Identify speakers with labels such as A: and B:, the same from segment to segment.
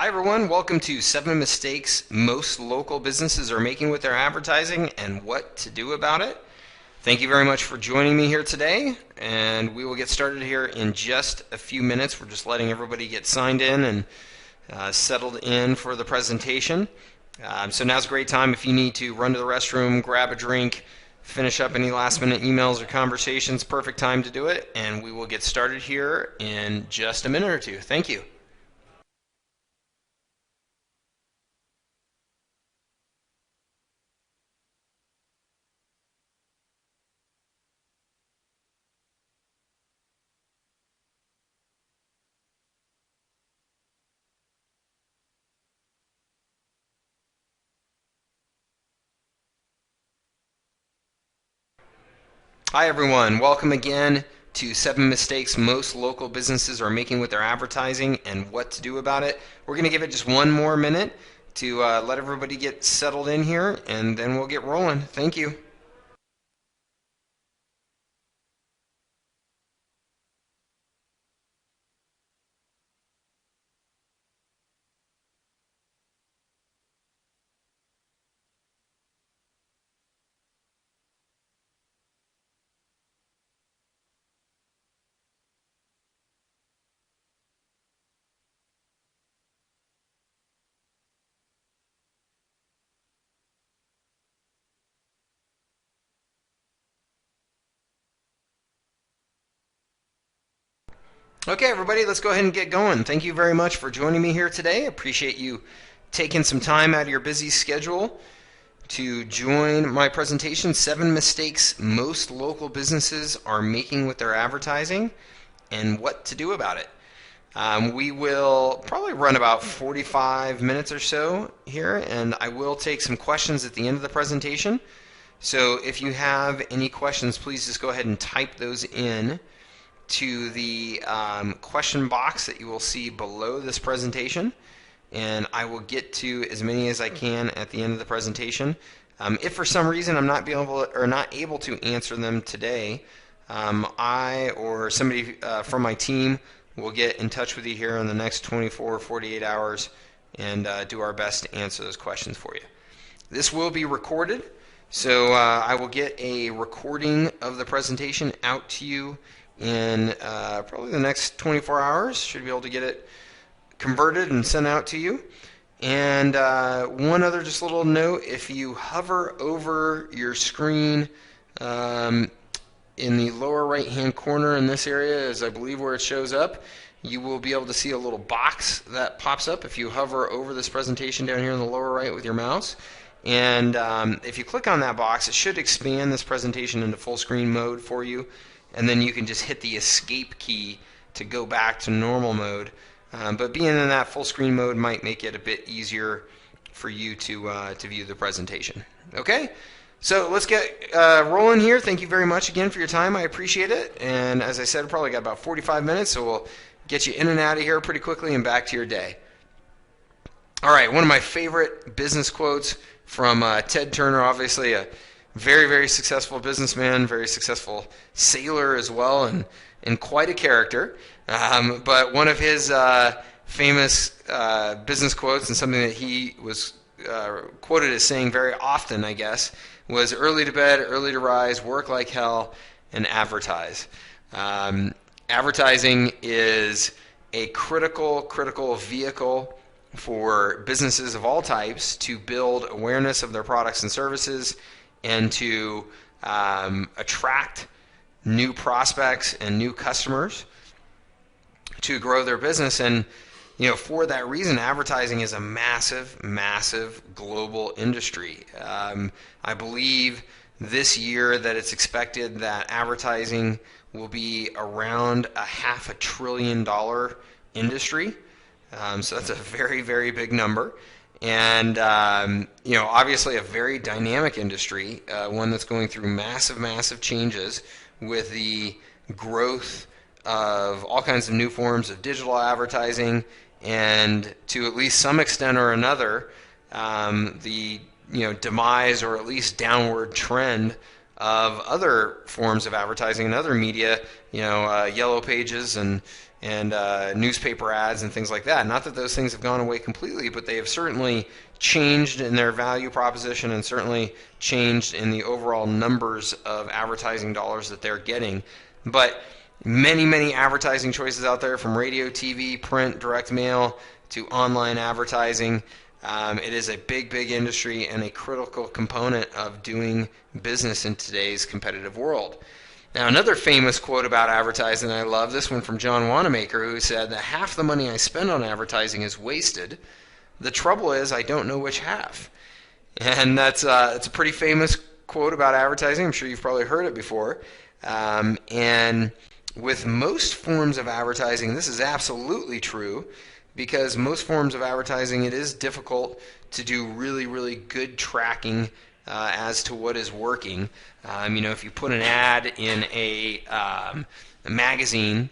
A: Hi, everyone. Welcome to 7 Mistakes Most Local Businesses Are Making with Their Advertising and What to Do About It. Thank you very much for joining me here today, and we will get started here in just a few minutes. We're just letting everybody get signed in and settled in for the presentation. So now's a great time if you need to run to the restroom, grab a drink, finish up any last-minute emails or conversations. Perfect time to do it, and we will get started here in just a minute or two. Thank you. Hi, everyone. Welcome again to 7 Mistakes Most Local Businesses Are Making with Their Advertising and What to Do About It. We're going to give it just one more minute to let everybody get settled in here, and then we'll get rolling. Thank you. Okay, everybody, let's go ahead and get going. Thank you very much for joining me here today. Appreciate you taking some time out of your busy schedule to join my presentation, 7 Mistakes Most Local Businesses Are Making with Their Advertising and What to Do About It. We will probably run about 45 minutes or so here, and I will take some questions at the end of the presentation. So if you have any questions, please just go ahead and type those in to the question box that you will see below this presentation, and I will get to as many as I can at the end of the presentation. If for some reason I'm not able to answer them today, I or somebody from my team will get in touch with you here in the next 24 or 48 hours and do our best to answer those questions for you. This will be recorded, so I will get a recording of the presentation out to you in probably the next 24 hours. Should be able to get it converted and sent out to you. And one other just little note, if you hover over your screen in the lower right hand corner in this area, is I believe where it shows up, you will be able to see a little box that pops up if you hover over this presentation down here in the lower right with your mouse. And if you click on that box, it should expand this presentation into full screen mode for you, and then you can just hit the escape key to go back to normal mode. But being in that full screen mode might make it a bit easier for you to view the presentation. Okay? So let's get rolling here. Thank you very much again for your time. I appreciate it. And as I said, probably got about 45 minutes, so we'll get you in and out of here pretty quickly and back to your day. All right, one of my favorite business quotes from Ted Turner, obviously a very, very successful businessman, very successful sailor as well, and quite a character. But one of his famous business quotes, and something that he was quoted as saying very often, I guess, was early to bed, early to rise, work like hell, and advertise. Advertising is a critical vehicle for businesses of all types to build awareness of their products and services and to attract new prospects and new customers to grow their business. And for that reason, advertising is a massive global industry. I believe this year that it's expected that advertising will be around a $500 billion industry. So that's a very, very big number. And, obviously a very dynamic industry, one that's going through massive changes with the growth of all kinds of new forms of digital advertising, and to at least some extent or another, the demise or at least downward trend of other forms of advertising and other media, yellow pages and newspaper ads and things like that. Not that those things have gone away completely, but they have certainly changed in their value proposition and certainly changed in the overall numbers of advertising dollars that they're getting. But many, many advertising choices out there, from radio, TV, print, direct mail to online advertising. It is a big, big industry and a critical component of doing business in today's competitive world. Now, another famous quote about advertising, I love this one from John Wanamaker, who said that half the money I spend on advertising is wasted. The trouble is I don't know which half. And it's a pretty famous quote about advertising. I'm sure you've probably heard it before. And with most forms of advertising, this is absolutely true, because most forms of advertising, it is difficult to do really, really good tracking as to what is working. If you put an ad in a magazine,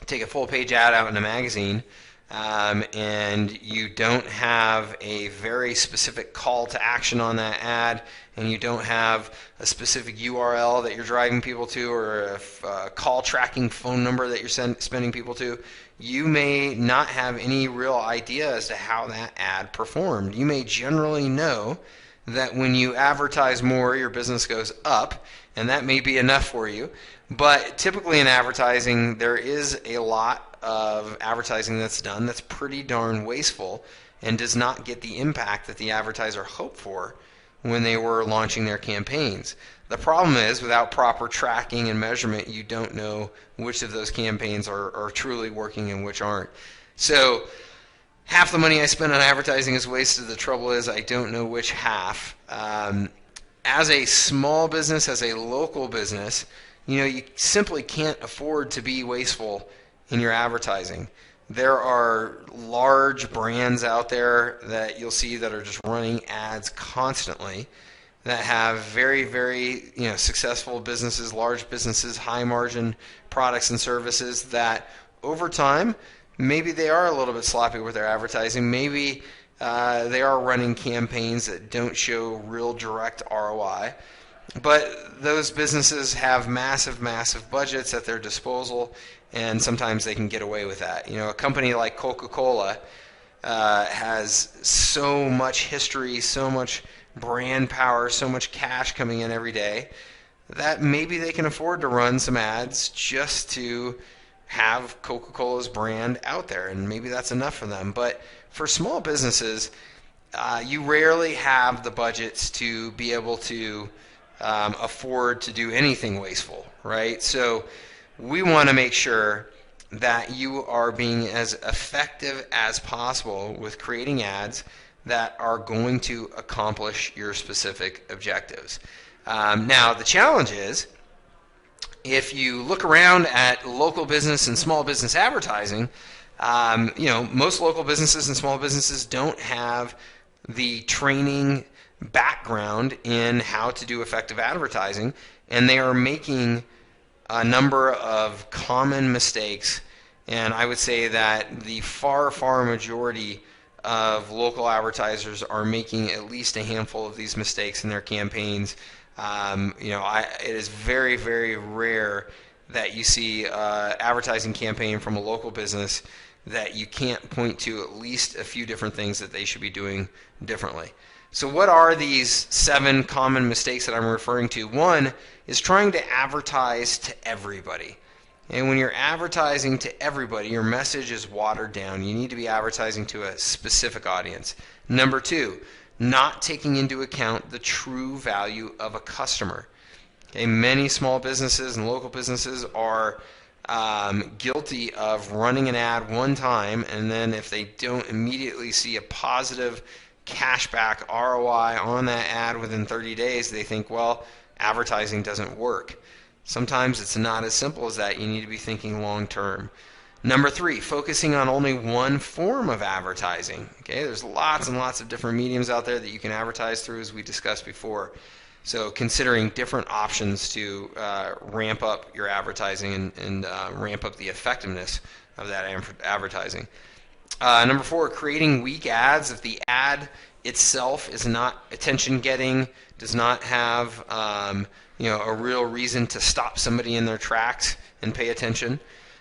A: take a full-page ad out in a magazine, and you don't have a very specific call to action on that ad, and you don't have a specific URL that you're driving people to, or a call tracking phone number that you're sending people to, you may not have any real idea as to how that ad performed. You may generally know that when you advertise more, your business goes up, and that may be enough for you. But typically in advertising, there is a lot of advertising that's done that's pretty darn wasteful and does not get the impact that the advertiser hoped for when they were launching their campaigns. The problem is, without proper tracking and measurement, you don't know which of those campaigns are truly working and which aren't. So half the money I spend on advertising is wasted. The trouble is I don't know which half. As a small business, as a local business, you simply can't afford to be wasteful in your advertising. There are large brands out there that you'll see that are just running ads constantly, that have very, very successful businesses, large businesses, high margin products and services that over time, maybe they are a little bit sloppy with their advertising. Maybe they are running campaigns that don't show real direct ROI. But those businesses have massive, massive budgets at their disposal, and sometimes they can get away with that. A company like Coca-Cola has so much history, so much brand power, so much cash coming in every day, that maybe they can afford to run some ads just to have Coca-Cola's brand out there, and maybe that's enough for them. But for small businesses, you rarely have the budgets to be able to afford to do anything wasteful, right? So we want to make sure that you are being as effective as possible with creating ads that are going to accomplish your specific objectives. Now, the challenge is, if you look around at local business and small business advertising, most local businesses and small businesses don't have the training background in how to do effective advertising, and they are making a number of common mistakes. And I would say that the far, far majority of local advertisers are making at least a handful of these mistakes in their campaigns. It is very, very rare that you see an advertising campaign from a local business that you can't point to at least a few different things that they should be doing differently. So what are these 7 common mistakes that I'm referring to? One is trying to advertise to everybody. And when you're advertising to everybody, your message is watered down. You need to be advertising to a specific audience. Number 2, not taking into account the true value of a customer. Okay, many small businesses and local businesses are guilty of running an ad one time, and then if they don't immediately see a positive cashback ROI on that ad within 30 days, they think, well, advertising doesn't work. Sometimes it's not as simple as that. You need to be thinking long term. Number 3, focusing on only one form of advertising. Okay, there's lots and lots of different mediums out there that you can advertise through, as we discussed before. So considering different options to ramp up your advertising and ramp up the effectiveness of that advertising. Number 4, creating weak ads. If the ad itself is not attention-getting, does not have a real reason to stop somebody in their tracks and pay attention.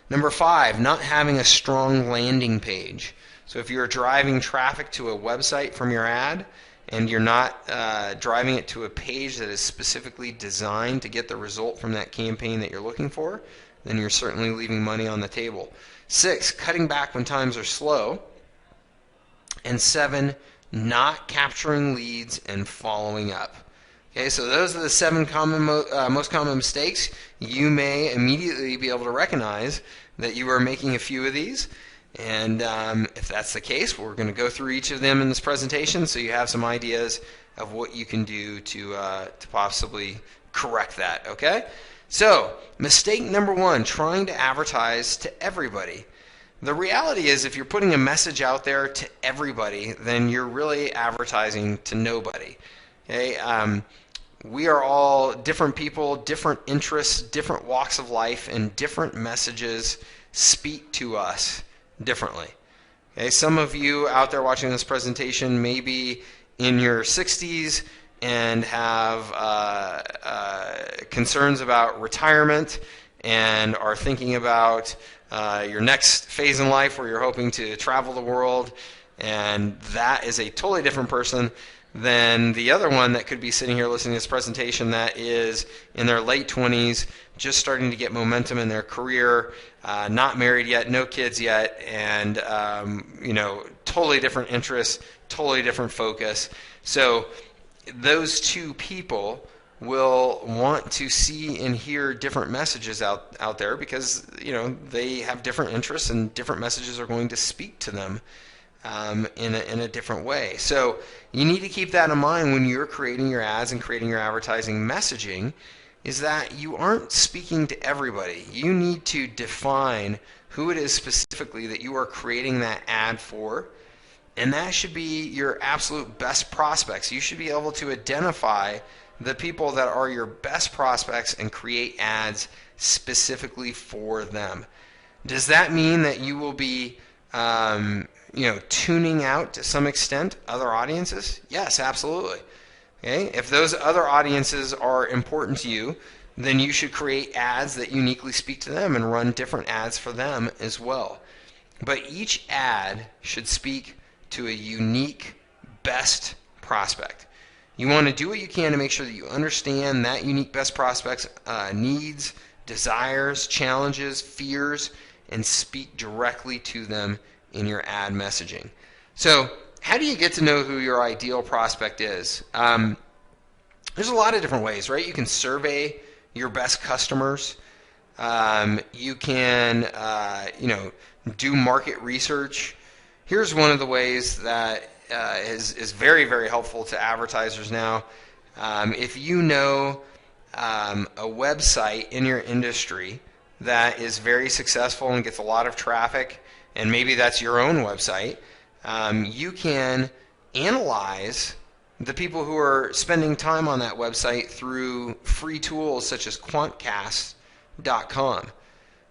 A: Number 5, not having a strong landing page. So if you're driving traffic to a website from your ad and you're not driving it to a page that is specifically designed to get the result from that campaign that you're looking for, then you're certainly leaving money on the table. 6, cutting back when times are slow. And 7, not capturing leads and following up. Okay, so those are the 7 most common mistakes. You may immediately be able to recognize that you are making a few of these. And if that's the case, we're going to go through each of them in this presentation so you have some ideas of what you can do to possibly correct that. Okay? So, mistake number 1, trying to advertise to everybody. The reality is if you're putting a message out there to everybody, then you're really advertising to nobody. Okay? We are all different people, different interests, different walks of life, and different messages speak to us differently. Okay? Some of you out there watching this presentation may be in your 60s and have concerns about retirement and are thinking about your next phase in life where you're hoping to travel the world, and that is a totally different person than the other one that could be sitting here listening to this presentation that is in their late 20s, just starting to get momentum in their career, not married yet, no kids yet, and totally different interests, totally different focus. So those two people will want to see and hear different messages out there because they have different interests and different messages are going to speak to them in a different way. So you need to keep that in mind when you're creating your ads and creating your advertising messaging, is that you aren't speaking to everybody. You need to define who it is specifically that you are creating that ad for, and that should be your absolute best prospects. You should be able to identify the people that are your best prospects and create ads specifically for them. Does that mean that you will be tuning out to some extent other audiences? Yes, absolutely. Okay? If those other audiences are important to you, then you should create ads that uniquely speak to them and run different ads for them as well. But each ad should speak to a unique best prospect. You want to do what you can to make sure that you understand that unique best prospect's needs, desires, challenges, fears, and speak directly to them in your ad messaging. So how do you get to know who your ideal prospect is? There's a lot of different ways, right? You can survey your best customers. You can do market research. Here's one of the ways that is very, very helpful to advertisers now. If you know a website in your industry that is very successful and gets a lot of traffic, and maybe that's your own website, you can analyze the people who are spending time on that website through free tools such as quantcast.com.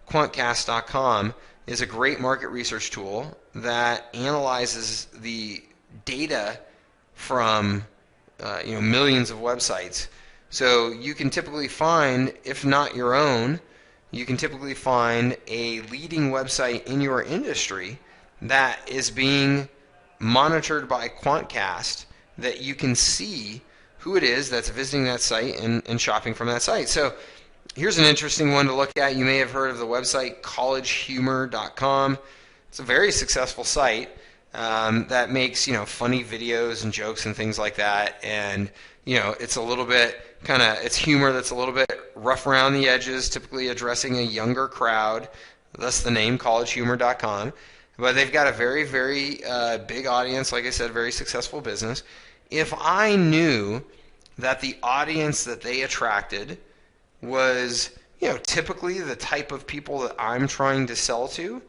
A: Quantcast.com is a great market research tool that analyzes the data from millions of websites. So you can typically find, if not your own, you can typically find a leading website in your industry that is being monitored by Quantcast, that you can see who it is that's visiting that site and shopping from that site. So here's an interesting one to look at. You may have heard of the website collegehumor.com. It's a very successful site that makes funny videos and jokes and things like that, and it's a little bit it's humor that's a little bit rough around the edges, typically addressing a younger crowd. Thus the name collegehumor.com. But they've got a very, very big audience. Like I said, very successful business. If I knew that the audience that they attracted was typically the type of people that I'm trying to sell to,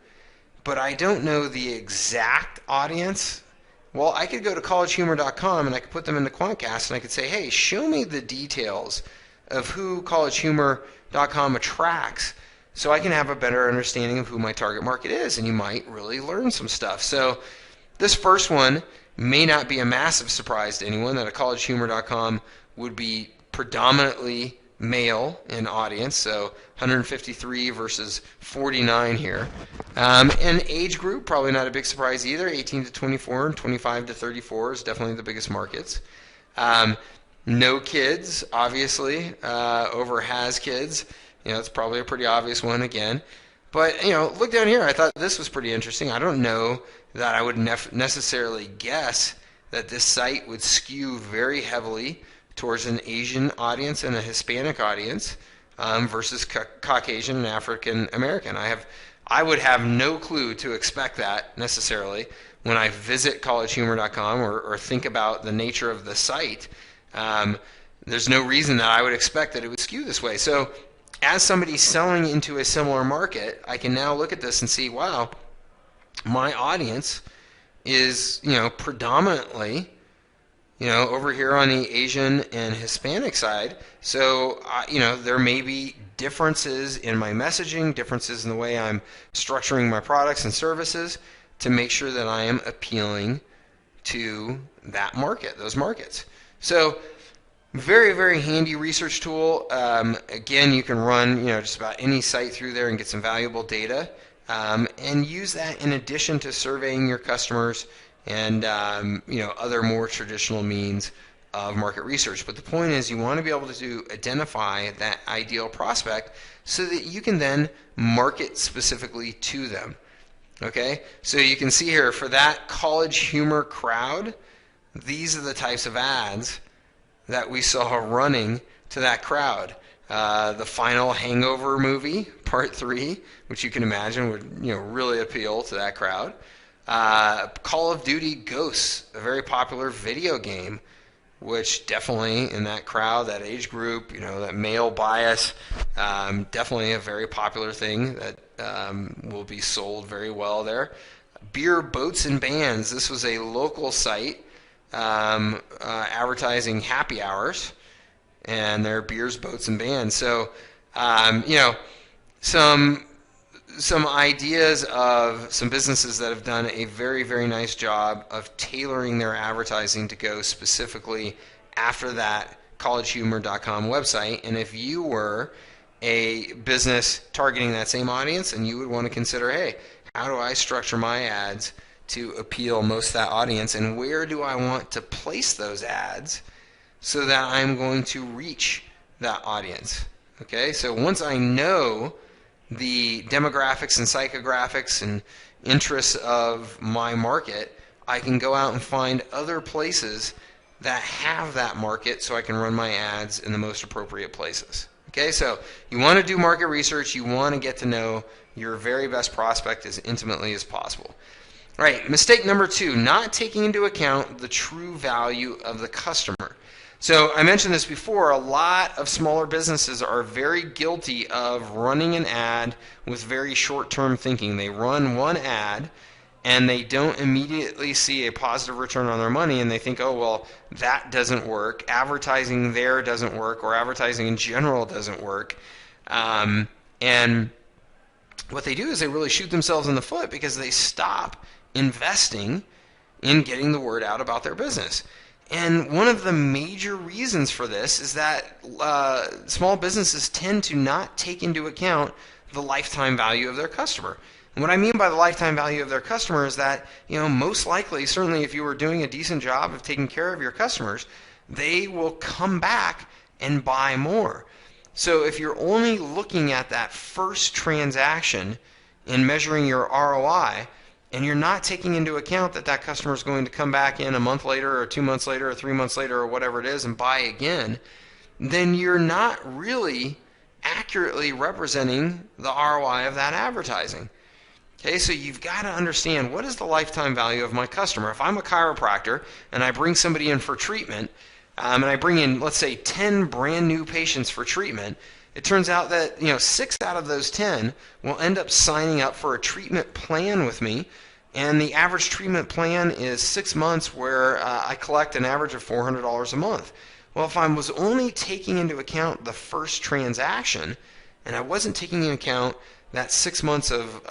A: but I don't know the exact audience, well, I could go to collegehumor.com and I could put them into Quantcast and I could say, hey, show me the details of who collegehumor.com attracts so I can have a better understanding of who my target market is, and you might really learn some stuff. So this first one may not be a massive surprise to anyone that a collegehumor.com would be predominantly male in audience, so 153 versus 49 here. And age group, probably not a big surprise either. 18 to 24 and 25 to 34 is definitely the biggest markets. No kids, obviously. Over has kids. It's probably a pretty obvious one again. But, look down here. I thought this was pretty interesting. I don't know that I would necessarily guess that this site would skew very heavily towards an Asian audience and a Hispanic audience versus Caucasian and African American. I would have no clue to expect that necessarily when I visit collegehumor.com or think about the nature of the site. There's no reason that I would expect that it would skew this way. So as somebody selling into a similar market, I can now look at this and see, wow, my audience is, predominantly, over here on the Asian and Hispanic side. So, there may be differences in my messaging, differences in the way I'm structuring my products and services to make sure that I am appealing to that market, those markets. So, very, very handy research tool. Again, you can run, just about any site through there and get some valuable data, and use that in addition to surveying your customers and other more traditional means of market research. But the point is, you want to be able to identify that ideal prospect so that you can then market specifically to them. Okay, so you can see here for that college humor crowd, these are the types of ads that we saw running to that crowd. The final Hangover movie, Part 3, which you can imagine would really appeal to that crowd. Call of Duty Ghosts, a very popular video game, which definitely in that crowd, that age group, that male bias, definitely a very popular thing that will be sold very well there. Beer, Boats, and Bands. This was a local site advertising happy hours and their beers, boats, and bands. So, some ideas of some businesses that have done a very, very nice job of tailoring their advertising to go specifically after that collegehumor.com website. And if you were a business targeting that same audience, and you would want to consider, hey, how do I structure my ads to appeal most of that audience, and where do I want to place those ads so that I'm going to reach that audience? Okay, so once I know the demographics and psychographics and interests of my market, I can go out and find other places that have that market so I can run my ads in the most appropriate places. Okay, so you want to do market research. You want to get to know your very best prospect as intimately as possible. All right, mistake number 2, not taking into account the true value of the customer. So I mentioned this before, a lot of smaller businesses are very guilty of running an ad with very short-term thinking. They run one ad and they don't immediately see a positive return on their money, and they think, oh, well, that doesn't work, advertising there doesn't work, or advertising in general doesn't work. And what they do is they really shoot themselves in the foot because they stop investing in getting the word out about their business. And one of the major reasons for this is that small businesses tend to not take into account the lifetime value of their customer. And what I mean by the lifetime value of their customer is that, most likely, certainly if you were doing a decent job of taking care of your customers, they will come back and buy more. So if you're only looking at that first transaction in measuring your ROI, and you're not taking into account that that customer is going to come back in a month later or 2 months later or 3 months later or whatever it is and buy again, then you're not really accurately representing the ROI of that advertising. Okay, so you've got to understand, what is the lifetime value of my customer? If I'm a chiropractor and I bring somebody in for treatment, and I bring in, let's say, 10 brand new patients for treatment, it turns out that 6 out of those 10 will end up signing up for a treatment plan with me, and the average treatment plan is 6 months where I collect an average of $400 a month. Well, if I was only taking into account the first transaction, and I wasn't taking into account that 6 months of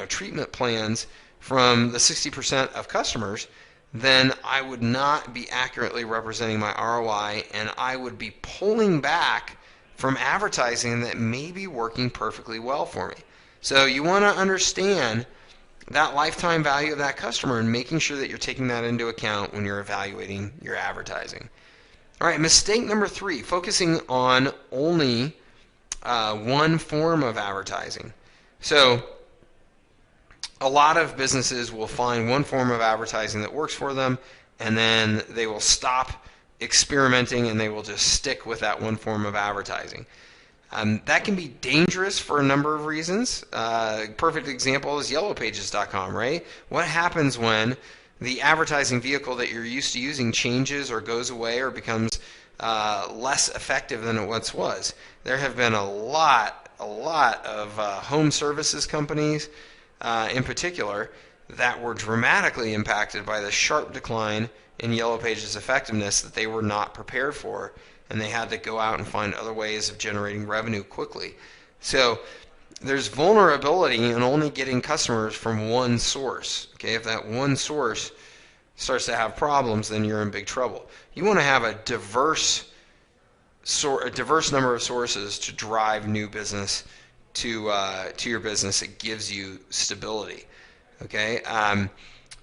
A: treatment plans from the 60% of customers, then I would not be accurately representing my ROI, and I would be pulling back from advertising that may be working perfectly well for me. So you want to understand that lifetime value of that customer and making sure that you're taking that into account when you're evaluating your advertising. All right, mistake number 3, focusing on only one form of advertising. So a lot of businesses will find one form of advertising that works for them, and then they will stop experimenting and they will just stick with that one form of advertising. That can be dangerous for a number of reasons. Perfect example is yellowpages.com, right? What happens when the advertising vehicle that you're used to using changes or goes away or becomes less effective than it once was? There have been a lot of home services companies in particular that were dramatically impacted by the sharp decline in Yellow Pages effectiveness that they were not prepared for, and they had to go out and find other ways of generating revenue quickly. So there's vulnerability in only getting customers from one source. Okay, if that one source starts to have problems, then you're in big trouble. You want to have a diverse number of sources to drive new business to your business. It gives you stability. Okay,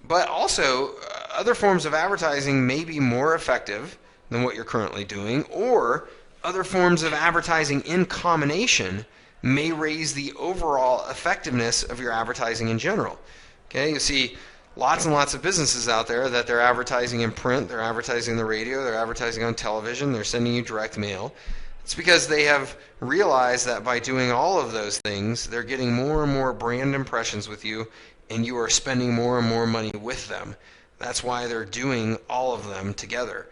A: but also other forms of advertising may be more effective than what you're currently doing, or other forms of advertising in combination may raise the overall effectiveness of your advertising in general. Okay, you see lots and lots of businesses out there that they're advertising in print, they're advertising on the radio, they're advertising on television, they're sending you direct mail. It's because they have realized that by doing all of those things, they're getting more and more brand impressions with you, and you are spending more and more money with them. That's why they're doing all of them together.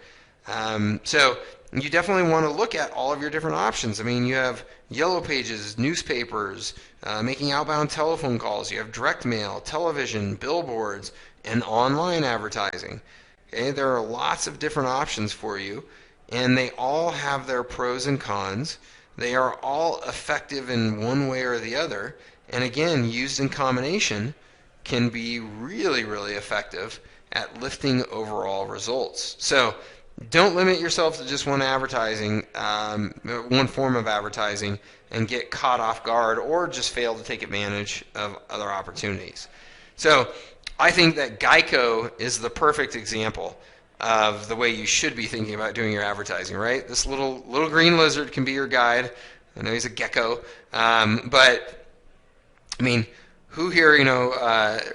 A: So you definitely want to look at all of your different options. I mean, you have Yellow Pages, newspapers, making outbound telephone calls. You have direct mail, television, billboards, and online advertising. Okay, there are lots of different options for you, and they all have their pros and cons. They are all effective in one way or the other, and again, used in combination, can be really, really effective at lifting overall results. So don't limit yourself to just one form of advertising and get caught off guard or just fail to take advantage of other opportunities. So I think that Geico is the perfect example of the way you should be thinking about doing your advertising, right? This little green lizard can be your guide. I know he's a gecko, but I mean, who here,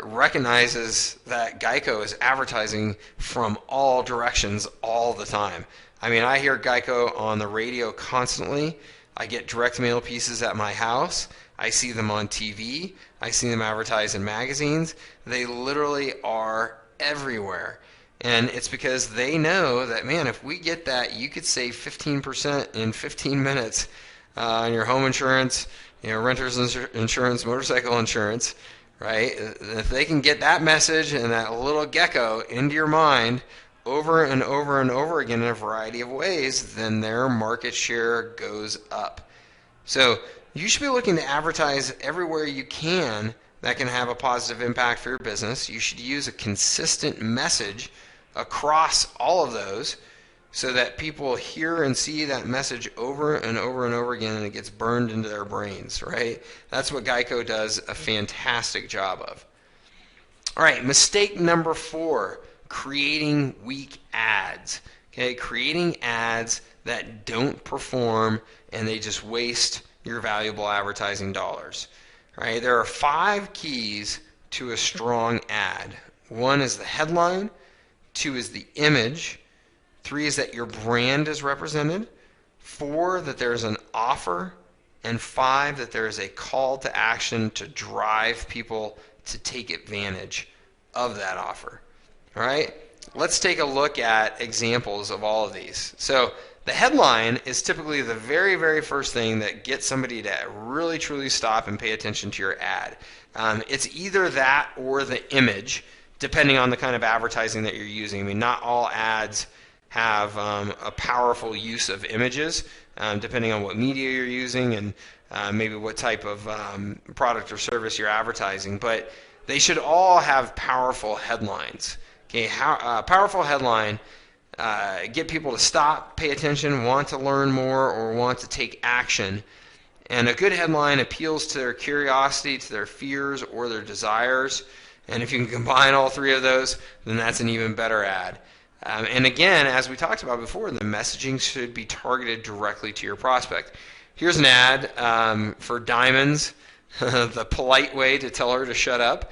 A: recognizes that Geico is advertising from all directions all the time? I mean, I hear Geico on the radio constantly. I get direct mail pieces at my house. I see them on TV. I see them advertised in magazines. They literally are everywhere. And it's because they know that, man, if we get that, you could save 15% in 15 minutes on your home insurance, renter's insurance, motorcycle insurance, right? If they can get that message and that little gecko into your mind over and over and over again in a variety of ways, then their market share goes up. So you should be looking to advertise everywhere you can that can have a positive impact for your business. You should use a consistent message across all of those, so that people hear and see that message over and over and over again, and it gets burned into their brains, right? That's what Geico does a fantastic job of. All right, mistake number 4, creating weak ads. Okay, creating ads that don't perform and they just waste your valuable advertising dollars. All right, there are 5 keys to a strong ad. 1 is the headline, 2 is the image, 3 is that your brand is represented, 4 that there's an offer, and 5 that there is a call to action to drive people to take advantage of that offer. All right? Let's take a look at examples of all of these. So the headline is typically the very, very first thing that gets somebody to really, truly stop and pay attention to your ad. It's either that or the image, depending on the kind of advertising that you're using. I mean, not all ads have a powerful use of images, depending on what media you're using and maybe what type of product or service you're advertising. But they should all have powerful headlines. Okay, powerful headline. Get people to stop, pay attention, want to learn more, or want to take action. And a good headline appeals to their curiosity, to their fears, or their desires. And if you can combine all three of those, then that's an even better ad. And again, as we talked about before, the messaging should be targeted directly to your prospect. Here's an ad for diamonds, the polite way to tell her to shut up.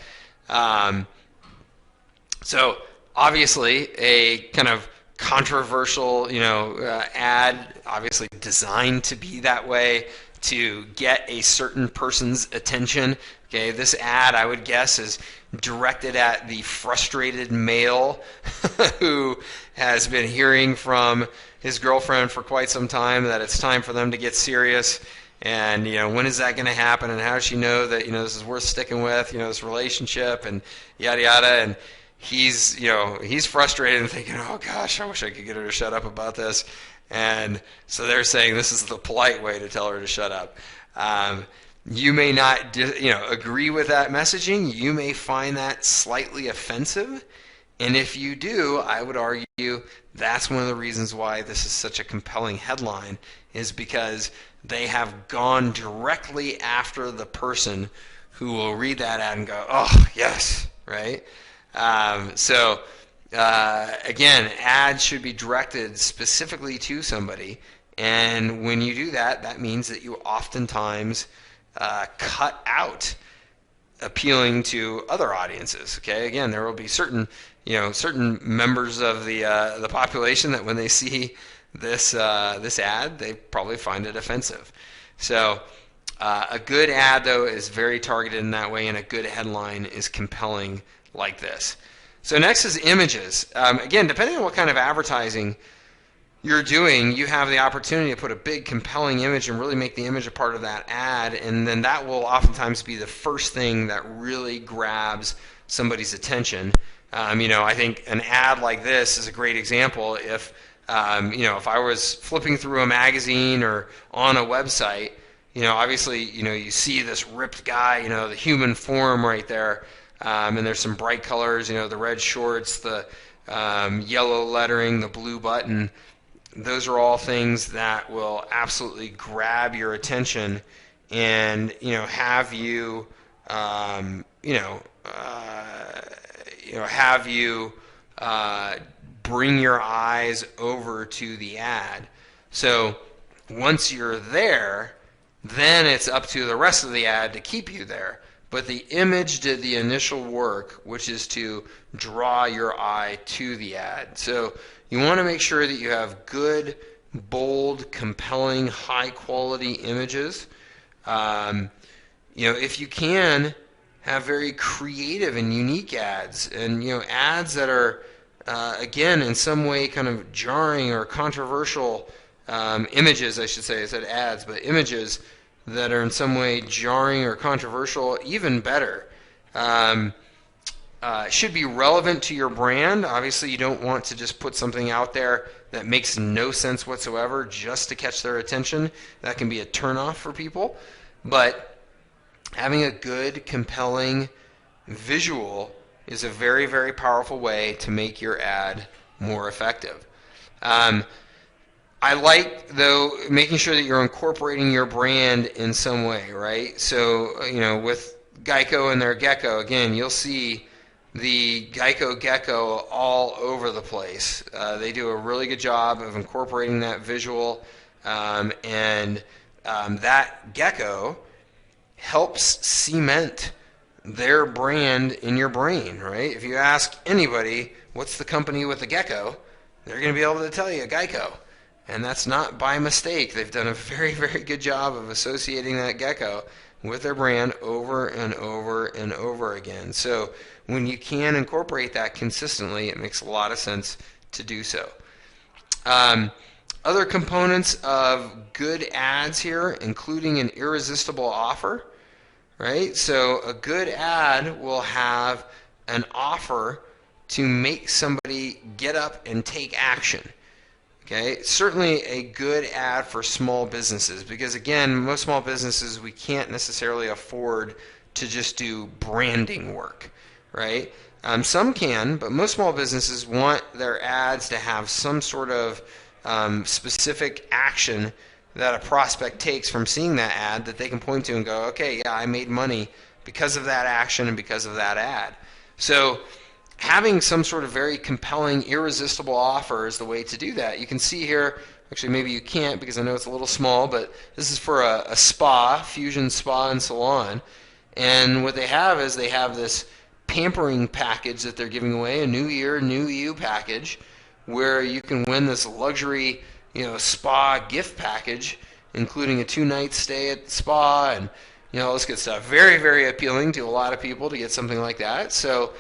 A: So obviously a kind of controversial, ad, obviously designed to be that way, to get a certain person's attention. Okay, this ad, I would guess, is directed at the frustrated male who has been hearing from his girlfriend for quite some time that it's time for them to get serious. And, when is that going to happen? And how does she know that, this is worth sticking with, this relationship, and yada, yada. And he's frustrated and thinking, oh gosh, I wish I could get her to shut up about this. And so they're saying this is the polite way to tell her to shut up. You may not, agree with that messaging. You may find that slightly offensive. And if you do, I would argue that's one of the reasons why this is such a compelling headline, is because they have gone directly after the person who will read that ad and go, oh, yes, right? Again, ads should be directed specifically to somebody. And when you do that, that means that you oftentimes cut out appealing to other audiences. Okay, again, there will be certain members of the population that when they see this ad, they probably find it offensive. So a good ad, though, is very targeted in that way, and a good headline is compelling like this. So next is images. Again, depending on what kind of advertising you're doing, you have the opportunity to put a big compelling image and really make the image a part of that ad, and then that will oftentimes be the first thing that really grabs somebody's attention. I think an ad like this is a great example. If I was flipping through a magazine or on a website, obviously, you see this ripped guy, the human form right there, and there's some bright colors, the red shorts, the yellow lettering, the blue button. Those are all things that will absolutely grab your attention and have you bring your eyes over to the ad. So once you're there, then it's up to the rest of the ad to keep you there. But the image did the initial work, which is to draw your eye to the ad. So you want to make sure that you have good, bold, compelling, high-quality images. If you can, have very creative and unique ads, and ads that are, again, in some way kind of jarring or controversial images, I should say. I said ads, but images that are in some way jarring or controversial, even better. Should be relevant to your brand. Obviously, you don't want to just put something out there that makes no sense whatsoever just to catch their attention. That can be a turnoff for people. But having a good, compelling visual is a very, very powerful way to make your ad more effective. I like, though, making sure that you're incorporating your brand in some way, right? So, with Geico and their gecko, again, you'll see the Geico gecko all over the place. They do a really good job of incorporating that visual, and that gecko helps cement their brand in your brain, right? If you ask anybody, what's the company with the gecko, they're going to be able to tell you Geico. And that's not by mistake. They've done a very, very good job of associating that gecko with their brand over and over and over again. So when you can incorporate that consistently, it makes a lot of sense to do so. Other components of good ads here, including an irresistible offer, right? So a good ad will have an offer to make somebody get up and take action. Okay, certainly a good ad for small businesses, because again, most small businesses, we can't necessarily afford to just do branding work. right? Some can, but most small businesses want their ads to have some sort of specific action that a prospect takes from seeing that ad that they can point to and go, okay, yeah, I made money because of that action and because of that ad. So having some sort of very compelling, irresistible offer is the way to do that. You can see here, actually maybe you can't because I know it's a little small, but this is for a spa, Fusion Spa and Salon. And what they have is they have this pampering package that they're giving away, a New Year, New You package, where you can win this luxury, spa gift package, including a 2-night stay at the spa and all this good stuff. Very, very appealing to a lot of people to get something like that. So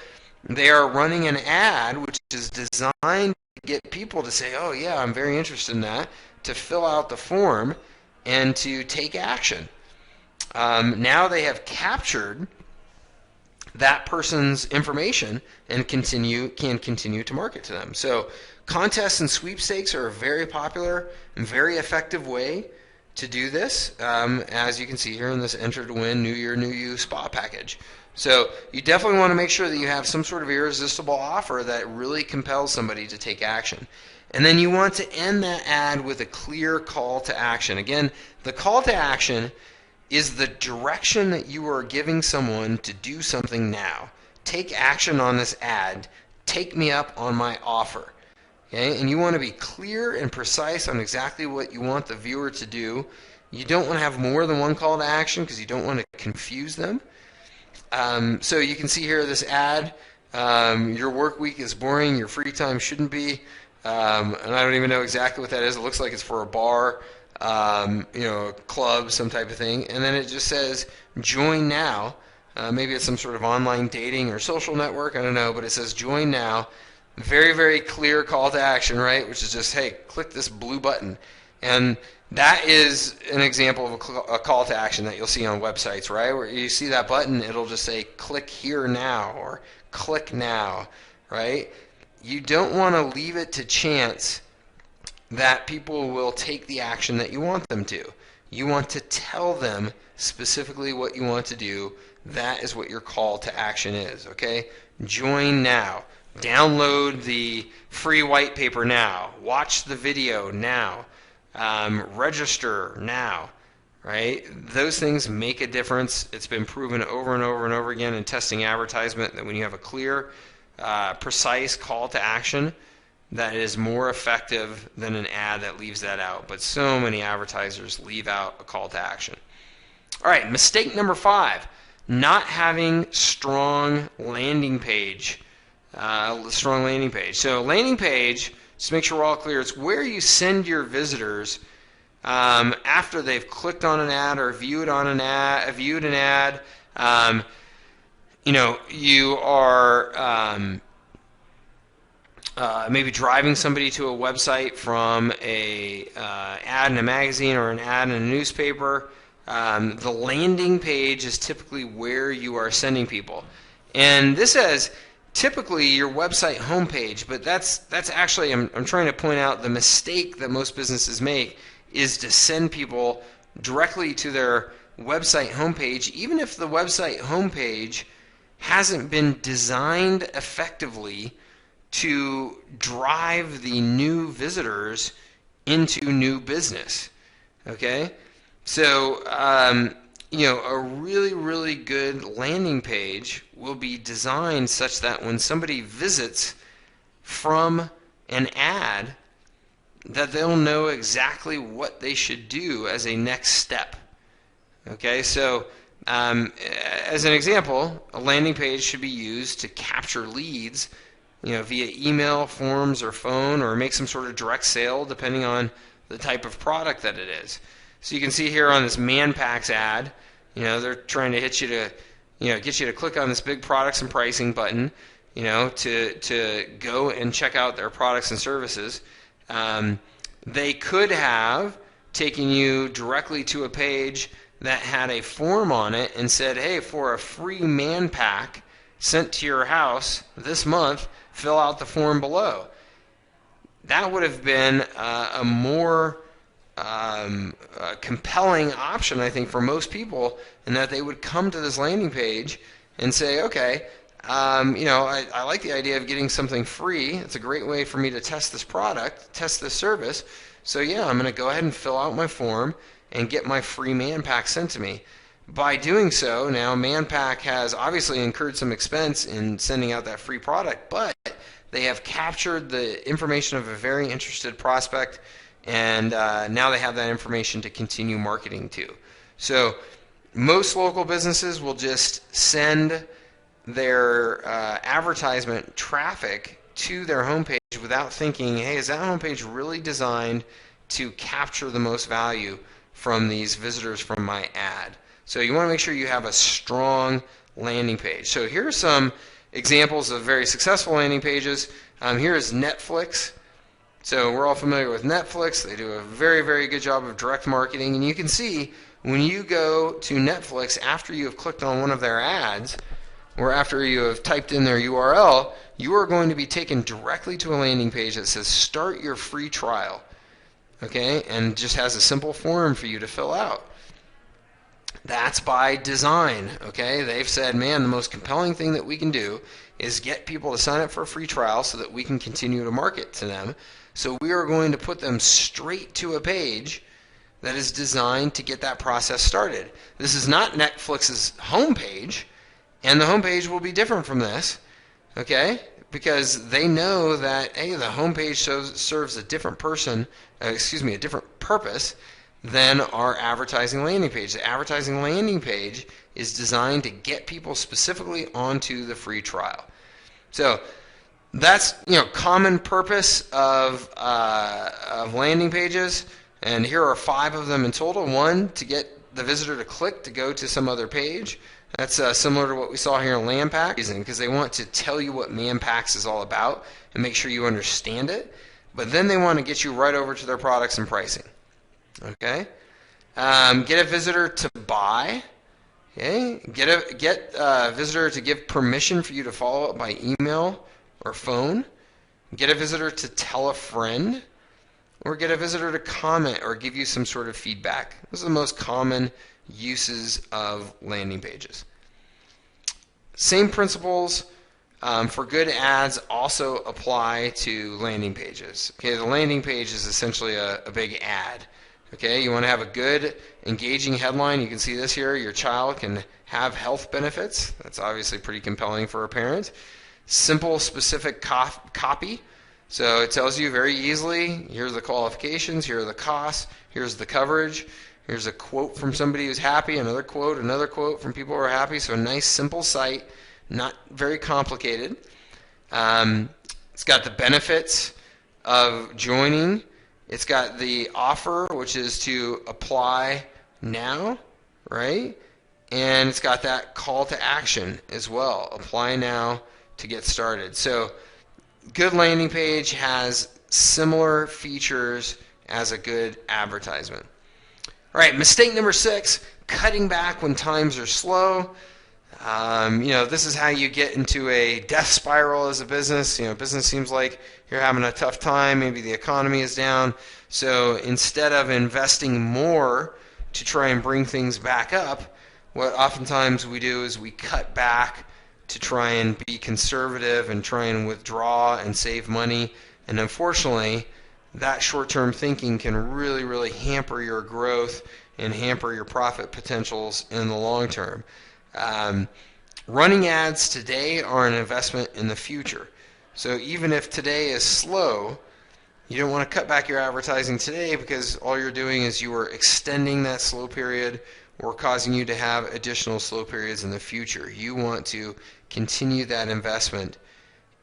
A: they are running an ad which is designed to get people to say, oh yeah, I'm very interested in that, to fill out the form and to take action. Now they have captured that person's information and can continue to market to them. So contests and sweepstakes are a very popular and very effective way to do this, as you can see here in this Enter to Win New Year, New You Spa package. So you definitely want to make sure that you have some sort of irresistible offer that really compels somebody to take action. And then you want to end that ad with a clear call to action. Again, the call to action is the direction that you are giving someone to do something now. Take action on this ad. Take me up on my offer. Okay? And you want to be clear and precise on exactly what you want the viewer to do. You don't want to have more than one call to action because you don't want to confuse them. So you can see here this ad. Your work week is boring. Your free time shouldn't be. And I don't even know exactly what that is. It looks like it's for a bar, a club, some type of thing. And then it just says join now. Maybe it's some sort of online dating or social network. I don't know. But it says join now. Very, very clear call to action, right? Which is just, hey, click this blue button. And that is an example of a call to action that you'll see on websites, right? Where you see that button, it'll just say click here now or click now, right? You don't want to leave it to chance that people will take the action that you want them to. You want to tell them specifically what you want to do. That is what your call to action is, okay? Join now. Download the free white paper now. Watch the video now. Register now, right? Those things make a difference. It's been proven over and over and over again in testing advertisement that when you have a clear, precise call to action, that is more effective than an ad that leaves that out. But so many advertisers leave out a call to action. All right, mistake number 5, not having strong landing page. So landing page, just to make sure we're all clear, it's where you send your visitors after they've clicked on an ad or viewed an ad. You are maybe driving somebody to a website from a ad in a magazine or an ad in a newspaper. The landing page is typically where you are sending people, and this says typically your website homepage, but that's actually, I'm trying to point out the mistake that most businesses make is to send people directly to their website homepage, even if the website homepage hasn't been designed effectively to drive the new visitors into new business. Okay? So, a really, really good landing page will be designed such that when somebody visits from an ad, that they'll know exactly what they should do as a next step. Okay, so as an example, a landing page should be used to capture leads, via email, forms, or phone, or make some sort of direct sale depending on the type of product that it is. So you can see here on this Manpacks ad, they're trying to hit you to, get you to click on this big products and pricing button, to go and check out their products and services. They could have taken you directly to a page that had a form on it and said, hey, for a free Manpack sent to your house this month, fill out the form below. That would have been a more compelling option, I think, for most people, in that they would come to this landing page and say, okay, I like the idea of getting something free. It's a great way for me to test this product, test this service. So yeah, I'm going to go ahead and fill out my form and get my free man pack sent to me. By doing so, now Manpack has obviously incurred some expense in sending out that free product, but they have captured the information of a very interested prospect, and now they have that information to continue marketing to. So most local businesses will just send their advertisement traffic to their homepage without thinking, hey, is that homepage really designed to capture the most value from these visitors from my ad? So you want to make sure you have a strong landing page. So here are some examples of very successful landing pages. Here is Netflix. So we're all familiar with Netflix. They do a very, very good job of direct marketing. And you can see when you go to Netflix after you have clicked on one of their ads, or after you have typed in their URL, you are going to be taken directly to a landing page that says start your free trial. Okay, and just has a simple form for you to fill out. That's by design. Okay, they've said, man, the most compelling thing that we can do is get people to sign up for a free trial so that we can continue to market to them. So we are going to put them straight to a page that is designed to get that process started. This is not Netflix's homepage, and the homepage will be different from this, okay? Because they know that, hey, the homepage serves a different a different purpose than our advertising landing page. The advertising landing page is designed to get people specifically onto the free trial. So that's common purpose of landing pages, and here are 5 of them in total. 1, to get the visitor to click to go to some other page. That's similar to what we saw here in Landpack, because they want to tell you what Manpacks is all about and make sure you understand it. But then they want to get you right over to their products and pricing. Okay, get a visitor to buy. Okay, get a visitor to give permission for you to follow up by email or phone. Get a visitor to tell a friend, or get a visitor to comment or give you some sort of feedback. Those are the most common uses of landing pages. Same principles for good ads also apply to landing pages. Okay, the landing page is essentially a big ad. Okay, you want to have a good, engaging headline. You can see this here. Your child can have health benefits. That's obviously pretty compelling for a parent. Simple, specific copy. So it tells you very easily, here's the qualifications, here are the costs, here's the coverage, here's a quote from somebody who's happy, another quote from people who are happy. So a nice, simple site, not very complicated. It's got the benefits of joining. It's got the offer, which is to apply now, right? And it's got that call to action as well. Apply now to get started. So good landing page has similar features as a good advertisement. All right, mistake number 6, cutting back when times are slow. This is how you get into a death spiral as a business. Business seems like you're having a tough time. Maybe the economy is down. So instead of investing more to try and bring things back up, what oftentimes we do is we cut back to try and be conservative and try and withdraw and save money. And unfortunately, that short-term thinking can really, really hamper your growth and hamper your profit potentials in the long term. Running ads today are an investment in the future. So even if today is slow, you don't want to cut back your advertising today, because all you're doing is you are extending that slow period or causing you to have additional slow periods in the future. You want to continue that investment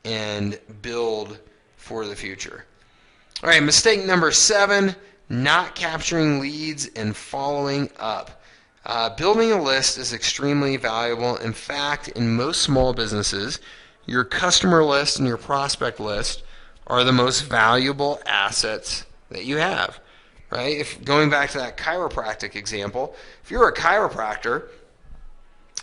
A: and build for the future. All right, mistake number 7, not capturing leads and following up. Building a list is extremely valuable. In fact, in most small businesses, your customer list and your prospect list are the most valuable assets that you have, right? If going back to that chiropractic example, if you're a chiropractor,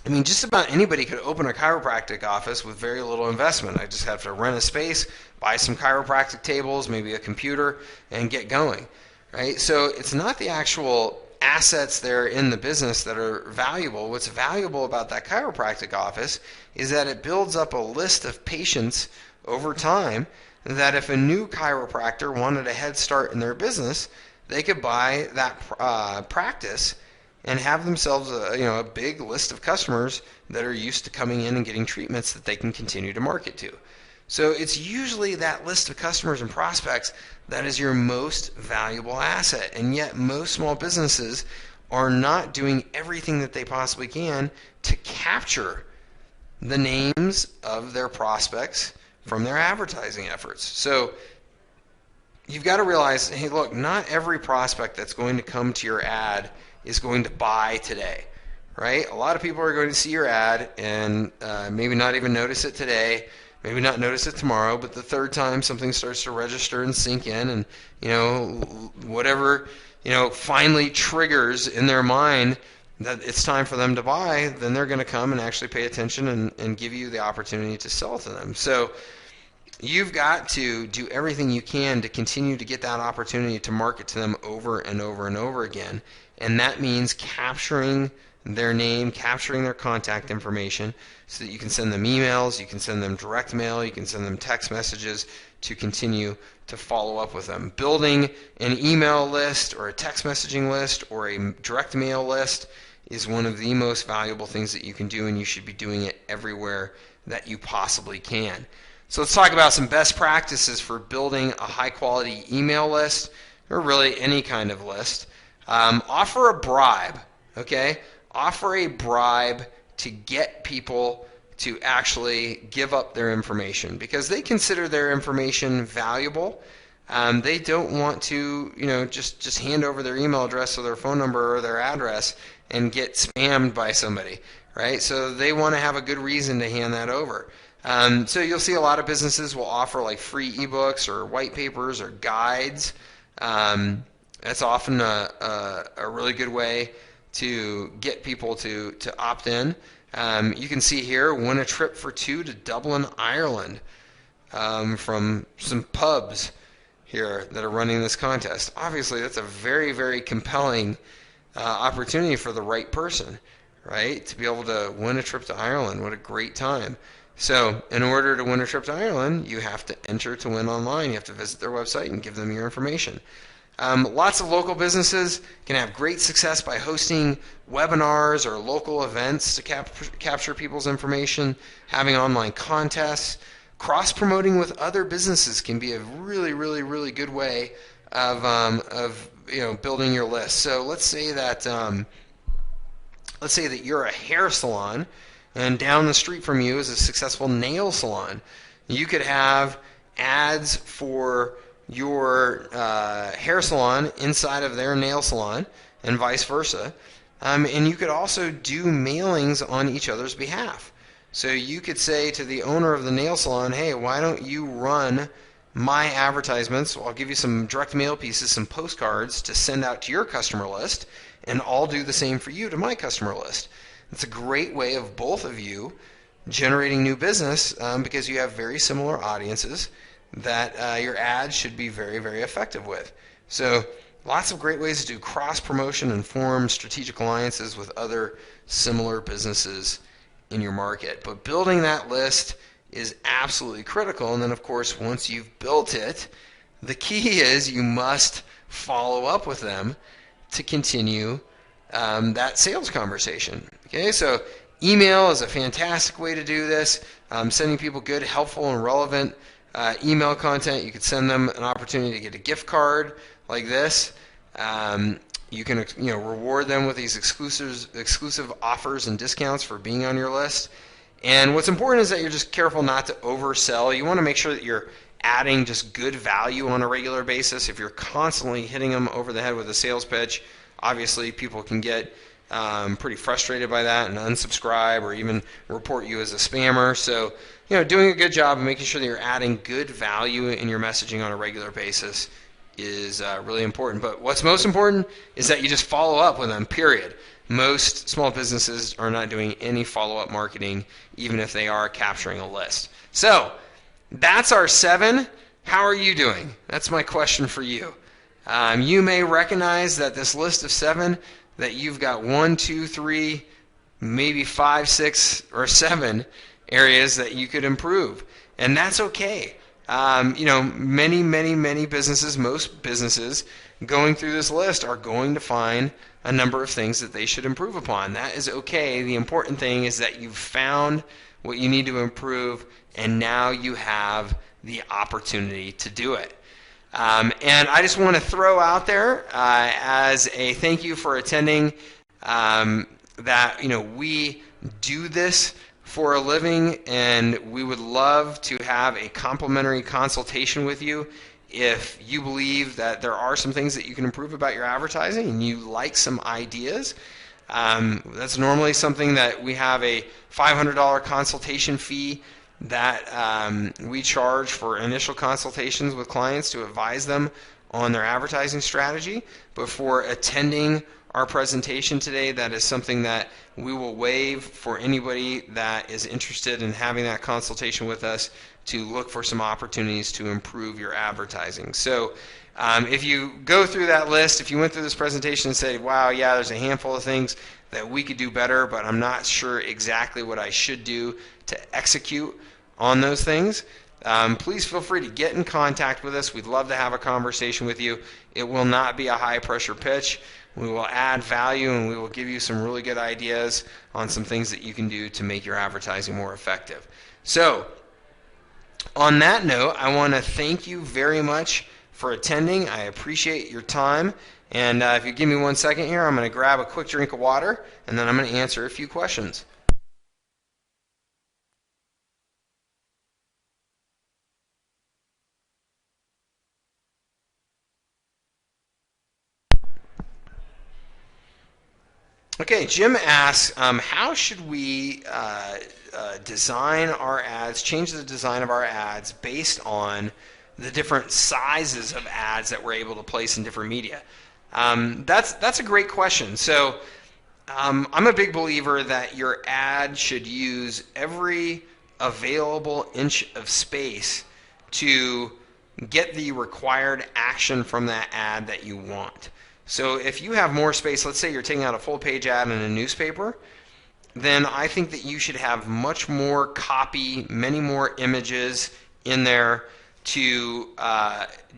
A: just about anybody could open a chiropractic office with very little investment. I just have to rent a space, buy some chiropractic tables, maybe a computer, and get going, right? So it's not the actual assets there in the business that are valuable. What's valuable about that chiropractic office is that it builds up a list of patients over time that if a new chiropractor wanted a head start in their business, they could buy that practice and have themselves a big list of customers that are used to coming in and getting treatments that they can continue to market to. So it's usually that list of customers and prospects that is your most valuable asset. And yet most small businesses are not doing everything that they possibly can to capture the names of their prospects from their advertising efforts. So you've got to realize, hey, look, not every prospect that's going to come to your ad is going to buy today, right? A lot of people are going to see your ad and maybe not even notice it today, maybe not notice it tomorrow, but the third time something starts to register and sink in, and whatever finally triggers in their mind that it's time for them to buy, then they're going to come and actually pay attention and give you the opportunity to sell to them. So you've got to do everything you can to continue to get that opportunity to market to them over and over and over again. And that means capturing their name, capturing their contact information so that you can send them emails, you can send them direct mail, you can send them text messages to continue to follow up with them. Building an email list or a text messaging list or a direct mail list is one of the most valuable things that you can do, and you should be doing it everywhere that you possibly can. So let's talk about some best practices for building a high-quality email list, or really any kind of list. Offer a bribe, okay? Offer a bribe to get people to actually give up their information because they consider their information valuable. They don't want to, just hand over their email address or their phone number or their address and get spammed by somebody, right? So they want to have a good reason to hand that over. So you'll see a lot of businesses will offer like free ebooks or white papers or guides. That's often a really good way to get people to opt in. You can see here, win a trip for two to Dublin, Ireland, from some pubs here that are running this contest. Obviously, that's a very, very compelling opportunity for the right person, right? To be able to win a trip to Ireland. What a great time. So in order to win a trip to Ireland, you have to enter to win online. You have to visit their website and give them your information. Lots of local businesses can have great success by hosting webinars or local events to capture people's information, having online contests. Cross-promoting with other businesses can be a really, really, really good way of building your list. So let's say that you're a hair salon, and down the street from you is a successful nail salon. You could have ads for your hair salon inside of their nail salon and vice versa. And you could also do mailings on each other's behalf. So you could say to the owner of the nail salon, hey, why don't you run my advertisements? I'll give you some direct mail pieces, some postcards to send out to your customer list, and I'll do the same for you to my customer list. It's a great way of both of you generating new business because you have very similar audiences that your ads should be very, very effective with. So lots of great ways to do cross-promotion and form strategic alliances with other similar businesses in your market. But building that list is absolutely critical. And then, of course, once you've built it, the key is you must follow up with them to continue that sales conversation. Okay, so email is a fantastic way to do this. Sending people good, helpful, and relevant email content. You could send them an opportunity to get a gift card like this. You can reward them with these exclusive offers and discounts for being on your list. And what's important is that you're just careful not to oversell. You want to make sure that you're adding just good value on a regular basis. If you're constantly hitting them over the head with a sales pitch, obviously people can get pretty frustrated by that and unsubscribe or even report you as a spammer. So, doing a good job of making sure that you're adding good value in your messaging on a regular basis is really important. But what's most important is that you just follow up with them, period. Most small businesses are not doing any follow-up marketing, even if they are capturing a list. So that's our 7. How are you doing? That's my question for you. You may recognize that this list of 7, that you've got 1, 2, 3, maybe 5, 6, or 7 areas that you could improve, and that's okay. Many businesses, most businesses, going through this list are going to find a number of things that they should improve upon. That is okay. The important thing is that you've found what you need to improve, and now you have the opportunity to do it. And I just want to throw out there as a thank you for attending that we do this for a living, and we would love to have a complimentary consultation with you if you believe that there are some things that you can improve about your advertising and you like some ideas. That's normally something that we have a $500 consultation fee that we charge for initial consultations with clients to advise them on their advertising strategy. But for attending our presentation today, that is something that we will waive for anybody that is interested in having that consultation with us to look for some opportunities to improve your advertising. So if you go through that list, if you went through this presentation and said, wow, yeah, there's a handful of things that we could do better, but I'm not sure exactly what I should do to execute on those things, please feel free to get in contact with us. We'd love to have a conversation with you. It will not be a high-pressure pitch. We will add value, and we will give you some really good ideas on some things that you can do to make your advertising more effective. So, on that note, I want to thank you very much for attending. I appreciate your time. And if you give me 1 second here, I'm going to grab a quick drink of water, and then I'm going to answer a few questions. Okay, Jim asks, how should we design our ads, change the design of our ads based on the different sizes of ads that we're able to place in different media? That's a great question. So I'm a big believer that your ad should use every available inch of space to get the required action from that ad that you want. So if you have more space, let's say you're taking out a full page ad in a newspaper, then I think that you should have much more copy, many more images in there to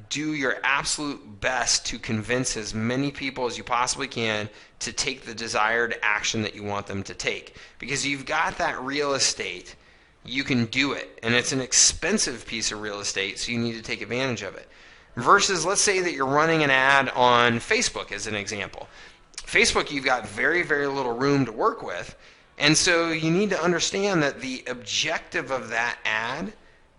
A: do your absolute best to convince as many people as you possibly can to take the desired action that you want them to take. Because you've got that real estate, you can do it. And it's an expensive piece of real estate, so you need to take advantage of it. Versus, let's say that you're running an ad on Facebook as an example. Facebook, you've got very, very little room to work with. And so you need to understand that the objective of that ad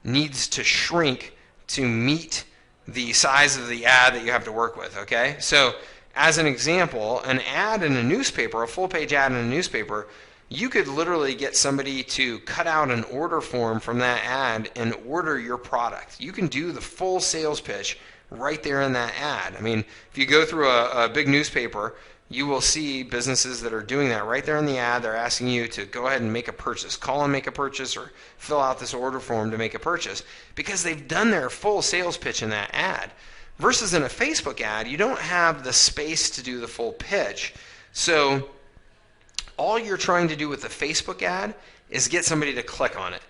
A: needs to shrink to meet the size of the ad that you have to work with, okay? So as an example, an ad in a newspaper, a full-page ad in a newspaper, you could literally get somebody to cut out an order form from that ad and order your product. You can do the full sales pitch right there in that ad. I mean, if you go through a big newspaper, you will see businesses that are doing that right there in the ad. They're asking you to go ahead and make a purchase. Call and make a purchase, or fill out this order form to make a purchase, because they've done their full sales pitch in that ad. Versus in a Facebook ad, you don't have the space to do the full pitch. So all you're trying to do with the Facebook ad is get somebody to click on it.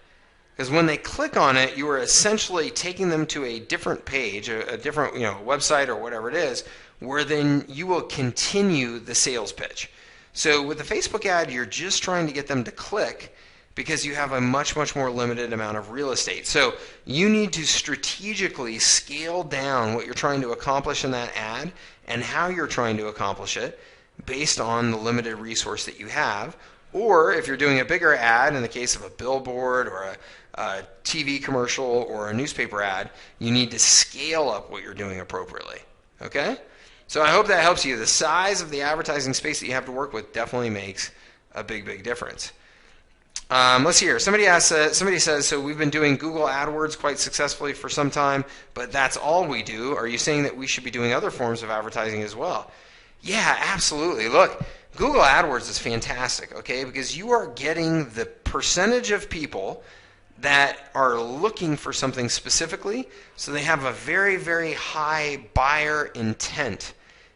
A: Because when they click on it, you are essentially taking them to a different page, a different website or whatever it is, where then you will continue the sales pitch. So with the Facebook ad, you're just trying to get them to click because you have a much, much more limited amount of real estate. So you need to strategically scale down what you're trying to accomplish in that ad and how you're trying to accomplish it based on the limited resource that you have. Or if you're doing a bigger ad, in the case of a billboard or a TV commercial or a newspaper ad, you need to scale up what you're doing appropriately. Okay? So I hope that helps you. The size of the advertising space that you have to work with definitely makes a big, big difference. Let's see here. Somebody says, so we've been doing Google AdWords quite successfully for some time, but that's all we do. Are you saying that we should be doing other forms of advertising as well? Yeah, absolutely. Look, Google AdWords is fantastic, okay, because you are getting the percentage of people that are looking for something specifically, so they have a very, very high buyer intent,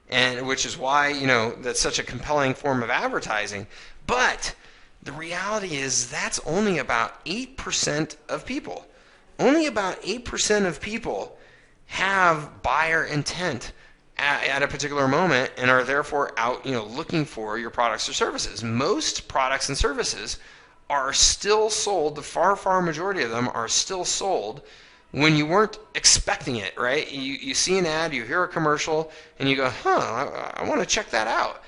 A: and which is why, that's such a compelling form of advertising. But the reality is that's only about 8% of people. Only about 8% of people have buyer intent at a particular moment and are therefore out, looking for your products or services. Most products and services are still sold, the far, far majority of them are still sold when you weren't expecting it, right? You see an ad, you hear a commercial, and you go, I want to check that out.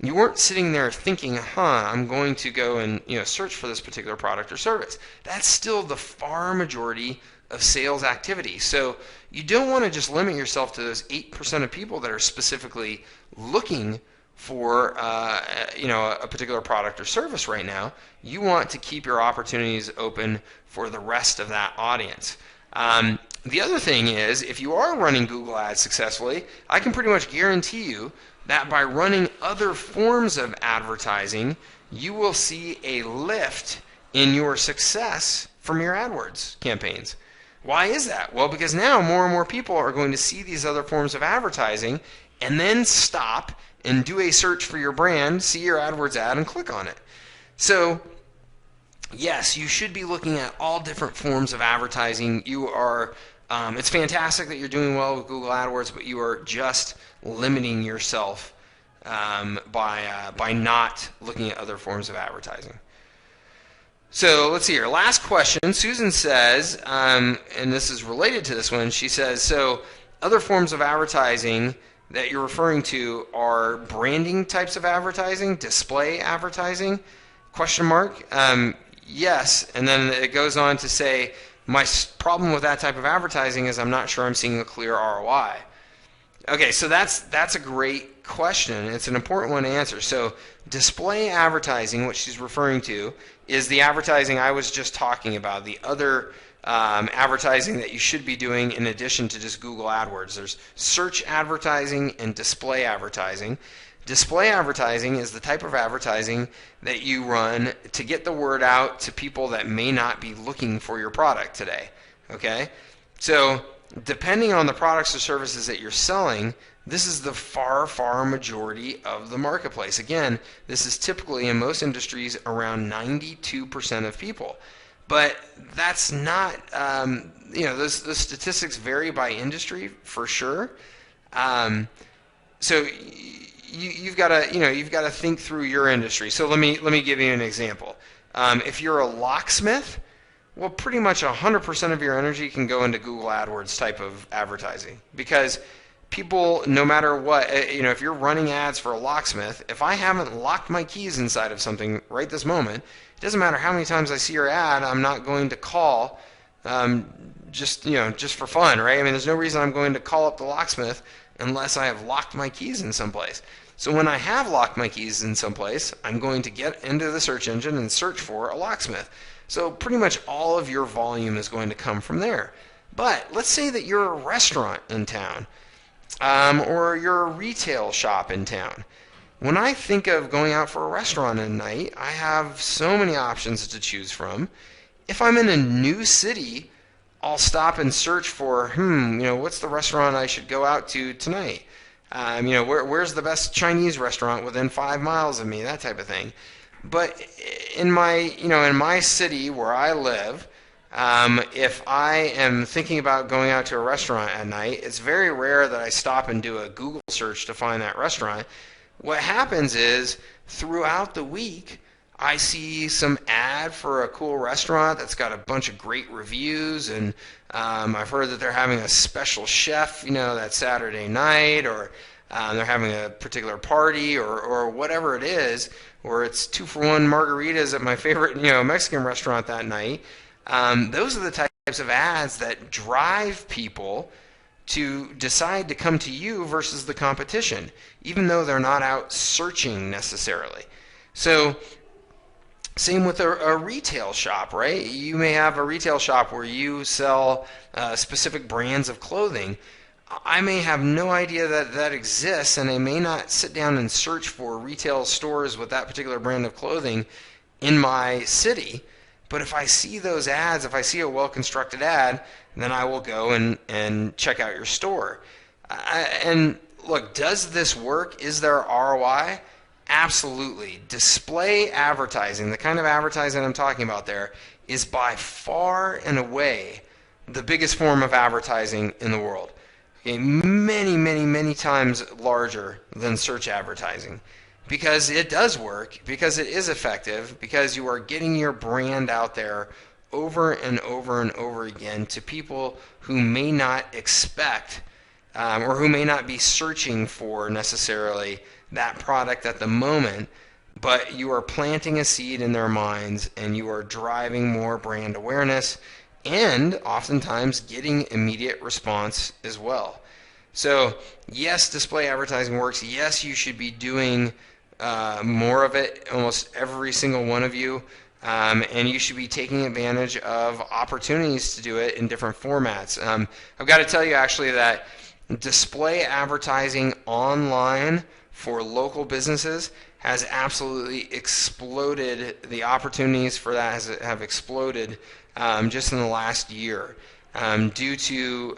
A: You weren't sitting there thinking, I'm going to go and search for this particular product or service. That's still the far majority of sales activity. So you don't want to just limit yourself to those 8% of people that are specifically looking for a particular product or service right now. You want to keep your opportunities open for the rest of that audience. The other thing is, if you are running Google Ads successfully, I can pretty much guarantee you that by running other forms of advertising, you will see a lift in your success from your AdWords campaigns. Why is that? Well, because now more and more people are going to see these other forms of advertising and then stop and do a search for your brand, see your AdWords ad, and click on it. So, yes, you should be looking at all different forms of advertising. It's fantastic that you're doing well with Google AdWords, but you are just limiting yourself by not looking at other forms of advertising. So let's see here. Last question. Susan says, and this is related to this one, she says, so other forms of advertising that you're referring to are branding types of advertising, display advertising, question mark. Yes, and then it goes on to say, my problem with that type of advertising is I'm not sure I'm seeing a clear ROI. Okay, so that's a great question. It's an important one to answer. So display advertising, what she's referring to, is the advertising I was just talking about, the other advertising that you should be doing in addition to just Google AdWords. There's search advertising and display advertising. Display advertising is the type of advertising that you run to get the word out to people that may not be looking for your product today. Okay? So depending on the products or services that you're selling, this is the far, far majority of the marketplace. Again, this is typically in most industries around 92% of people. But that's not, those statistics vary by industry for sure. So you've got to think through your industry. So let me give you an example. If you're a locksmith, well, pretty much 100% of your energy can go into Google AdWords type of advertising, because people, no matter what, if you're running ads for a locksmith, if I haven't locked my keys inside of something right this moment, it doesn't matter how many times I see your ad, I'm not going to call just for fun, right? I mean, there's no reason I'm going to call up the locksmith unless I have locked my keys in someplace. So when I have locked my keys in someplace, I'm going to get into the search engine and search for a locksmith. So pretty much all of your volume is going to come from there. But let's say that you're a restaurant in town, or you're a retail shop in town. When I think of going out for a restaurant at night, I have so many options to choose from. If I'm in a new city, I'll stop and search for, what's the restaurant I should go out to tonight? Where's the best Chinese restaurant within 5 miles of me? That type of thing. But in my city where I live, if I am thinking about going out to a restaurant at night, it's very rare that I stop and do a Google search to find that restaurant. What happens is, throughout the week, I see some ad for a cool restaurant that's got a bunch of great reviews, and I've heard that they're having a special chef, that Saturday night, or they're having a particular party, or whatever it is, or it's 2-for-1 margaritas at my favorite Mexican restaurant that night. Those are the types of ads that drive people to decide to come to you versus the competition, even though they're not out searching necessarily. So same with a retail shop, right? You may have a retail shop where you sell specific brands of clothing. I may have no idea that that exists, and I may not sit down and search for retail stores with that particular brand of clothing in my city. But if I see those ads, if I see a well-constructed ad, then I will go and check out your store. And look, does this work? Is there ROI? Absolutely. Display advertising, the kind of advertising I'm talking about there, is by far and away the biggest form of advertising in the world. Okay, many, many, many times larger than search advertising. Because it does work, because it is effective, because you are getting your brand out there over and over and over again to people who may not expect or who may not be searching for necessarily that product at the moment, but you are planting a seed in their minds and you are driving more brand awareness and oftentimes getting immediate response as well. So yes, display advertising works. Yes, you should be doing more of it, almost every single one of you, and you should be taking advantage of opportunities to do it in different formats. I've got to tell you actually that display advertising online for local businesses has absolutely exploded. The opportunities for that have exploded just in the last year due to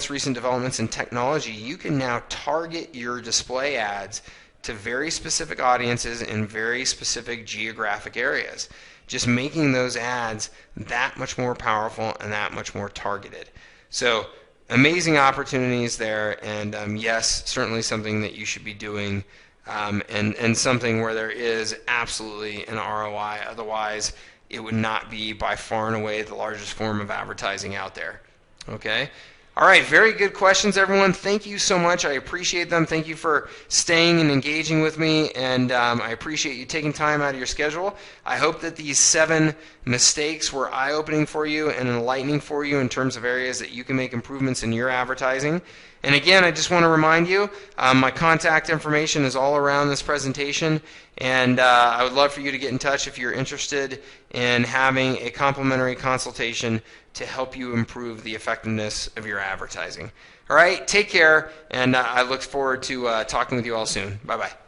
A: recent developments in technology. You can now target your display ads to very specific audiences in very specific geographic areas, just making those ads that much more powerful and that much more targeted. So amazing opportunities there, and yes, certainly something that you should be doing, and something where there is absolutely an ROI. Otherwise, it would not be by far and away the largest form of advertising out there. Okay? All right, very good questions, everyone. Thank you so much. I appreciate them. Thank you for staying and engaging with me, and I appreciate you taking time out of your schedule. I hope that these 7 mistakes were eye-opening for you and enlightening for you in terms of areas that you can make improvements in your advertising. And again, I just want to remind you, my contact information is all around this presentation, and I would love for you to get in touch if you're interested in having a complimentary consultation to help you improve the effectiveness of your advertising. All right, take care, and I look forward to talking with you all soon. Bye-bye.